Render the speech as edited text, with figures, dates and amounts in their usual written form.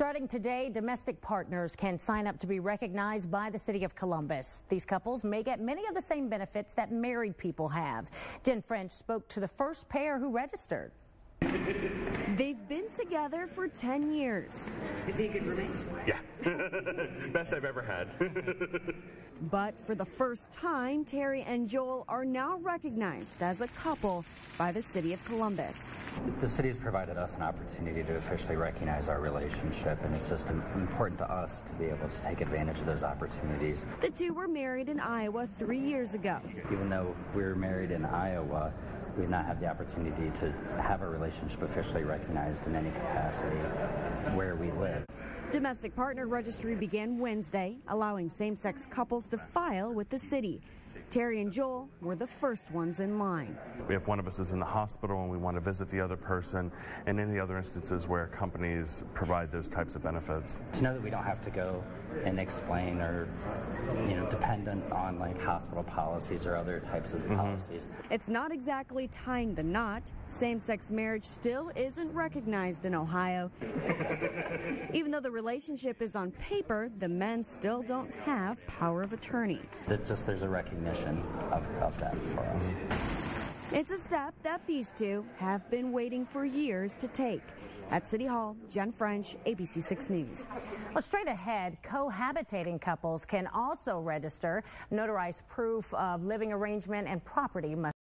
Starting today, domestic partners can sign up to be recognized by the city of Columbus. These couples may get many of the same benefits that married people have. Jen French spoke to the first pair who registered. They've been together for 10 years. Is he a good roommate? Yeah. Best I've ever had. But for the first time, Terry and Joel are now recognized as a couple by the city of Columbus. The city's provided us an opportunity to officially recognize our relationship, and it's just important to us to be able to take advantage of those opportunities. The two were married in Iowa 3 years ago. Even though we were married in Iowa, we've not had the opportunity to have a relationship officially recognized in any capacity where we live. Domestic partner registry began Wednesday, allowing same-sex couples to file with the city. Terry and Joel were the first ones in line. If one of us is in the hospital and we want to visit the other person, and any other instances where companies provide those types of benefits. To know that we don't have to go and explain or, dependent on like hospital policies or other types of policies. It's not exactly tying the knot. Same-sex marriage still isn't recognized in Ohio. Even though the relationship is on paper, the men still don't have power of attorney. There's a recognition of that for us. It's a step that these two have been waiting for years to take. At City Hall, Jen French, ABC 6 News. Well, straight ahead, cohabitating couples can also register. Notarized proof of living arrangement and property must